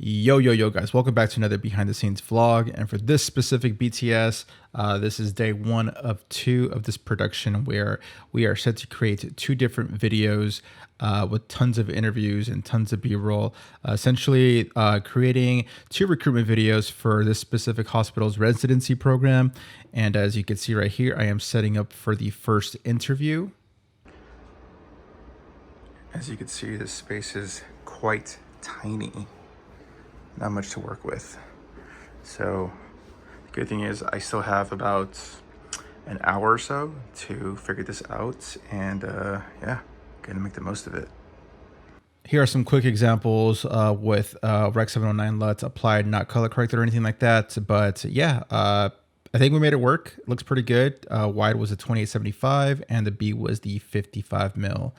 Yo guys, welcome back to another behind the scenes vlog. And for this specific BTS, this is day 1 of 2 of this production where we are set to create 2 different videos with tons of interviews and tons of b-roll, essentially creating 2 recruitment videos for this specific hospital's residency program. And as you can see right here, I am setting up for the first interview. As you can see, this space is quite tiny. Not much to work with. So the good thing is I still have about an hour or so to figure this out, and yeah, gonna make the most of it. Here are some quick examples with Rec 709 LUTs applied, not color corrected or anything like that. But yeah, I think we made it work. It looks pretty good. Wide was a 2875 and the B was the 55 mil.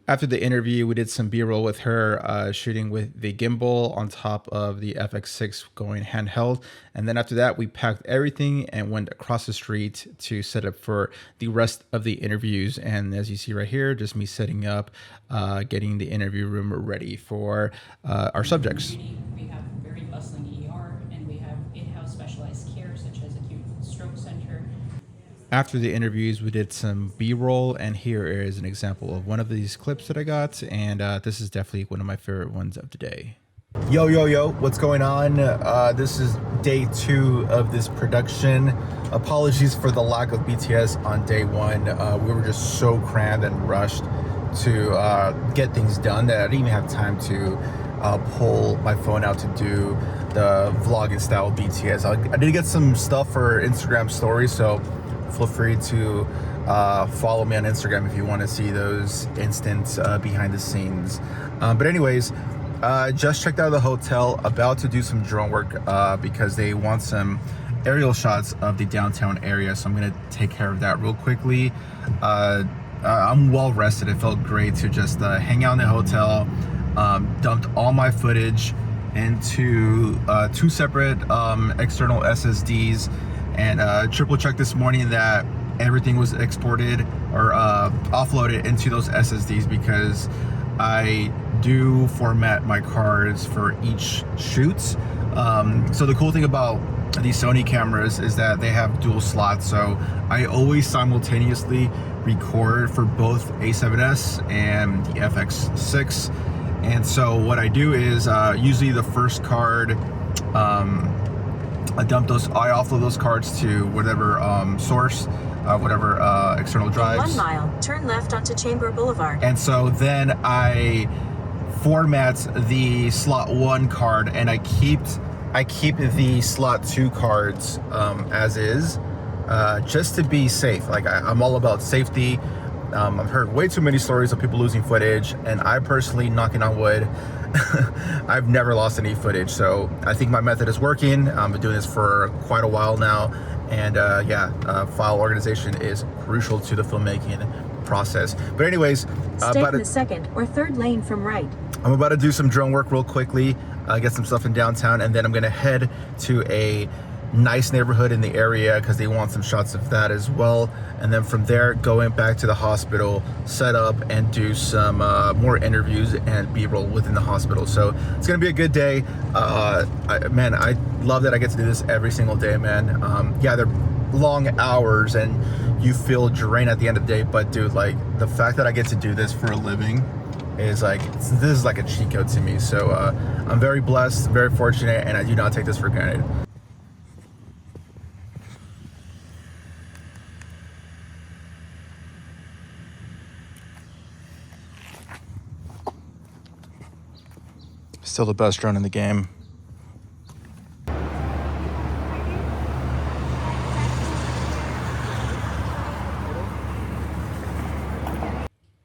After the interview, we did some B-roll with her shooting with the gimbal on top of the FX6 going handheld. And then after that, we packed everything and went across the street to set up for the rest of the interviews. And as you see right here, just me setting up, getting the interview room ready for our subjects. We have very bustling ER, and we have in-house specialized care such as acute stroke center. After the interviews, we did some B-roll, and here is an example of one of these clips that I got, and this is definitely one of my favorite ones of the day. Yo, what's going on? This is day 2 of this production. Apologies for the lack of BTS on day 1. We were just so crammed and rushed to get things done that I didn't even have time to pull my phone out to do the vlogging style BTS. I did get some stuff for Instagram stories, so feel free to follow me on Instagram if you want to see those instant behind the scenes. But anyways, just checked out of the hotel, about to do some drone work because they want some aerial shots of the downtown area. So I'm going to take care of that real quickly. I'm well rested. It felt great to just hang out in the hotel. Dumped all my footage into 2 separate external SSDs. And triple checked this morning that everything was exported or offloaded into those SSDs, because I do format my cards for each shoot. So the cool thing about these Sony cameras is that they have dual slots, so I always simultaneously record for both A7S and the FX6. And so what I do is usually the first card, I offload those cards to whatever source, whatever external drives. In 1 mile, turn left onto Chamber Boulevard. And so then I format the slot 1 card, and I keep the slot 2 cards as is, just to be safe. Like I'm all about safety. I've heard way too many stories of people losing footage, and I personally, knocking on wood, I've never lost any footage. So I think my method is working. I've been doing this for quite a while now, and file organization is crucial to the filmmaking process. But anyways, stay in the 2nd or 3rd lane from right. I'm about to do some drone work real quickly, get some stuff in downtown, and then I'm gonna head to a nice neighborhood in the area because they want some shots of that as well. And then from there, going back to the hospital, set up and do some more interviews and b-roll within the hospital. So it's gonna be a good day. Man, I love that I get to do this every single day, man. Yeah, they're long hours and you feel drained at the end of the day, but dude, like the fact that I get to do this for a living is like, this is like a cheat code to me. So I'm very blessed, very fortunate, and I do not take this for granted. Still the best drone in the game.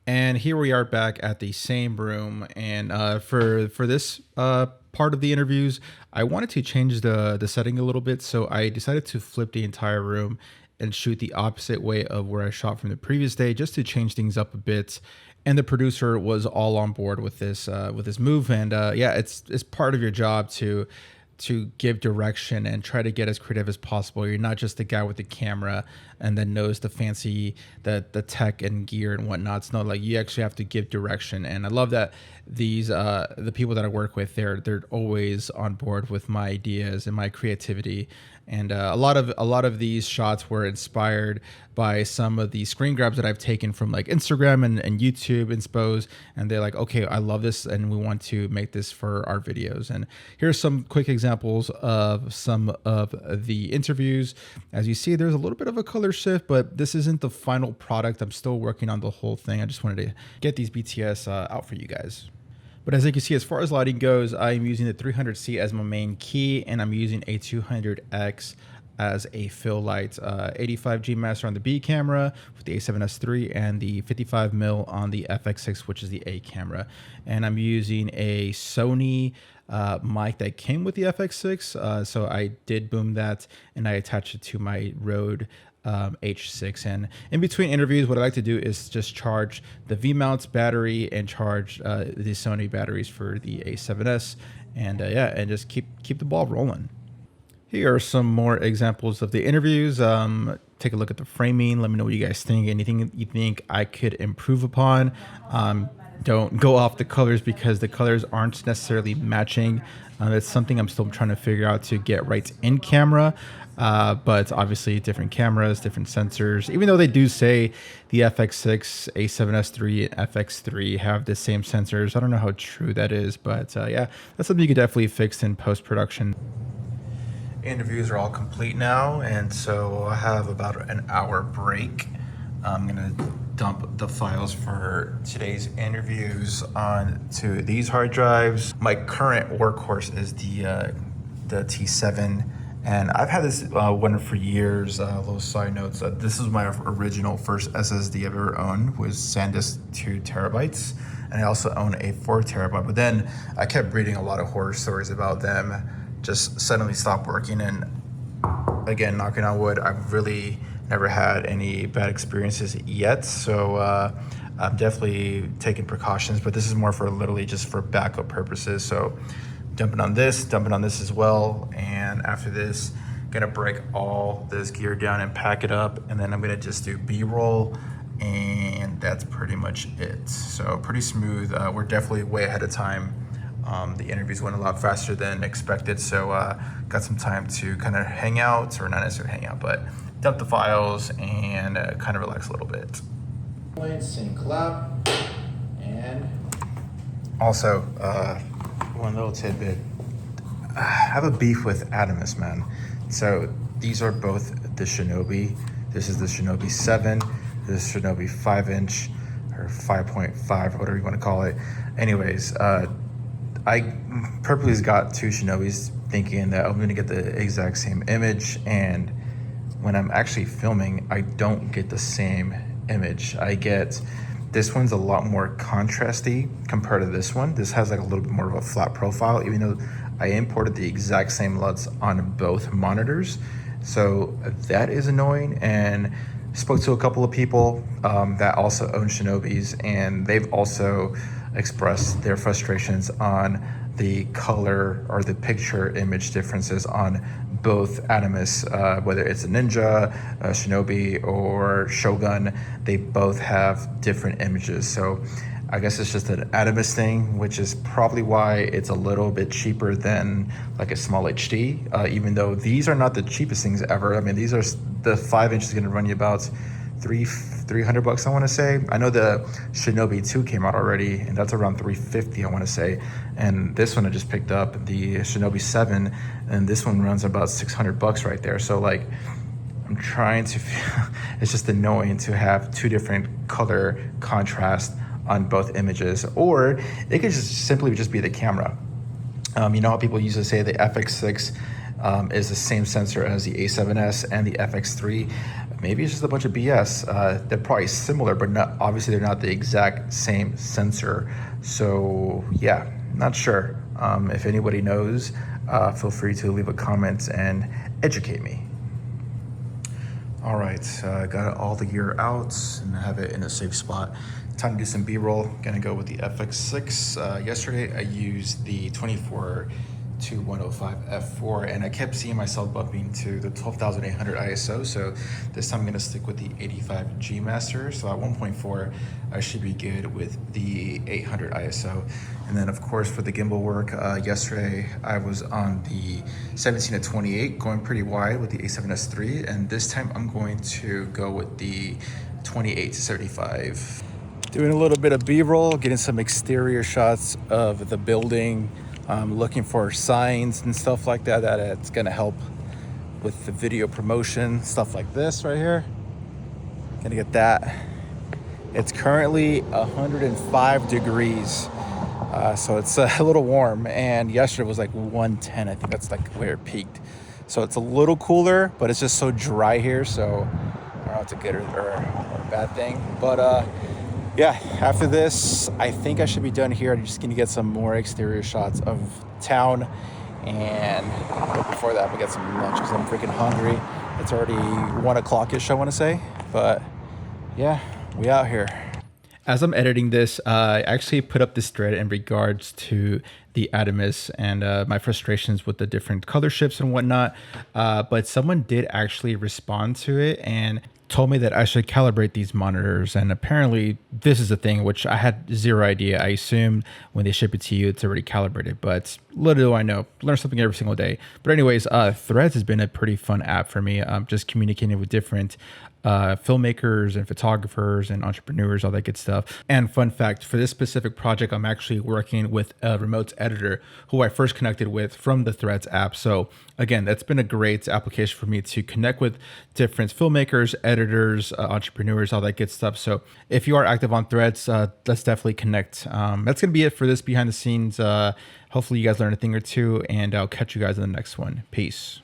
And here we are back at the same room, and for this part of the interviews, I wanted to change the setting a little bit, so I decided to flip the entire room and shoot the opposite way of where I shot from the previous day, just to change things up a bit. And the producer was all on board with this move, and yeah, it's part of your job to to give direction and try to get as creative as possible. You're not just the guy with the camera and then knows the fancy, the tech and gear and whatnot. It's not like you actually have to give direction. And I love that these the people that I work with, they're always on board with my ideas and my creativity. And a lot of these shots were inspired by some of the screen grabs that I've taken from like Instagram and YouTube inspos. And they're like, okay, I love this, and we want to make this for our videos. And here's some quick examples of some of the interviews. As you see, there's a little bit of a color shift, but this isn't the final product. I'm still working on the whole thing. I just wanted to get these BTS out for you guys. But as you can see, as far as lighting goes, I'm using the 300C as my main key, and I'm using a 200X as a fill light. 85G master on the B camera with the A7S III, and the 55mm on the FX6, which is the A camera. And I'm using a Sony mic that came with the FX6, so I did boom that, and I attached it to my Rode H6. And in between interviews, what I like to do is just charge the V-mounts battery and charge the Sony batteries for the A7S, and yeah, and just keep the ball rolling. Here are some more examples of the interviews. Take a look at the framing. Let me know what you guys think. Anything you think I could improve upon. Don't go off the colors because the colors aren't necessarily matching. That's something I'm still trying to figure out to get right in camera. But obviously different cameras, different sensors, even though they do say the FX6, A7S III, and FX3 have the same sensors. I don't know how true that is, but yeah, that's something you could definitely fix in post-production. Interviews are all complete now, and so I have about an hour break. I'm gonna dump the files for today's interviews onto these hard drives. My current workhorse is the T7, and I've had this one for years. Little side notes: this is my original first SSD I've ever owned, was SanDisk 2 terabytes, and I also own a 4 terabyte. But then I kept reading a lot of horror stories about them just suddenly stopped working, and again, knocking on wood, I've really never had any bad experiences yet, so I'm definitely taking precautions, but this is more for literally just for backup purposes. So dumping on this as well, and after this, gonna break all this gear down and pack it up, and then I'm gonna just do B-roll, and that's pretty much it. So pretty smooth. We're definitely way ahead of time. The interviews went a lot faster than expected, so got some time to kind of hang out, or not necessarily hang out, but dump the files and kind of relax a little bit. Sync lab, and also one little tidbit. I have a beef with Adamas, man. So these are both the Shinobi. This is the Shinobi 7. This is Shinobi 5-inch or 5.5, whatever you want to call it. Anyways, I purposely got two Shinobis thinking that I'm gonna get the exact same image, and when I'm actually filming, I don't get the same image. This one's a lot more contrasty compared to this one. This has like a little bit more of a flat profile, even though I imported the exact same LUTs on both monitors. So that is annoying, and spoke to a couple of people that also own Shinobis, and they've also expressed their frustrations on the color or the picture image differences on both Adamas, whether it's a Ninja, a Shinobi, or Shogun. They both have different images. So I guess it's just an Adamas thing, which is probably why it's a little bit cheaper than like a small HD, even though these are not the cheapest things ever. I mean, these are, the 5-inch is gonna run you about $300, I want to say. I know the Shinobi 2 came out already, and that's around $350, I want to say. And this one I just picked up, the Shinobi 7, and this one runs about $600 right there. So like, I'm trying to feel, it's just annoying to have two different color contrast on both images, or it could just simply just be the camera. You know how people used to say the FX6 is the same sensor as the A7S and the FX3. Maybe it's just a bunch of BS. They're probably similar, but not, obviously they're not the exact same sensor. So yeah, not sure. If anybody knows, feel free to leave a comment and educate me. All right, got all the gear out and have it in a safe spot. Time to do some B-roll. Gonna go with the FX6. Yesterday I used the 24 to to 105 f4, and I kept seeing myself bumping to the 12,800 ISO. So this time I'm going to stick with the 85 G Master. So at 1.4, I should be good with the 800 ISO. And then of course for the gimbal work, yesterday I was on the 17 to 28, going pretty wide with the A7S III, and this time I'm going to go with the 28 to 75. Doing a little bit of B-roll, getting some exterior shots of the building, looking for signs and stuff like that, it's gonna help with the video promotion, stuff like this right here. Gonna get that. It's currently 105 degrees, so it's a little warm, and yesterday was like 110. I think that's like where it peaked. So it's a little cooler, but it's just so dry here, so I don't know if it's a good or a bad thing. But yeah, after this, I think I should be done here. I'm just gonna get some more exterior shots of town, and but before that, we get some lunch because I'm freaking hungry. It's already 1 o'clock-ish, I wanna say, but yeah, we out here. As I'm editing this, I actually put up this thread in regards to the Adamas and my frustrations with the different color shifts and whatnot. But someone did actually respond to it and told me that I should calibrate these monitors. And apparently this is a thing which I had zero idea. I assumed when they ship it to you, it's already calibrated, but little do I know, learn something every single day. But anyways, Threads has been a pretty fun app for me. Just communicating with different filmmakers and photographers and entrepreneurs, all that good stuff. And fun fact, for this specific project, I'm actually working with a remote editor who I first connected with from the Threads app. So again, that's been a great application for me to connect with different filmmakers, editors, entrepreneurs, all that good stuff. So if you are active on Threads, let's definitely connect. That's gonna be it for this behind the scenes. Hopefully you guys learned a thing or two, and I'll catch you guys in the next one. Peace.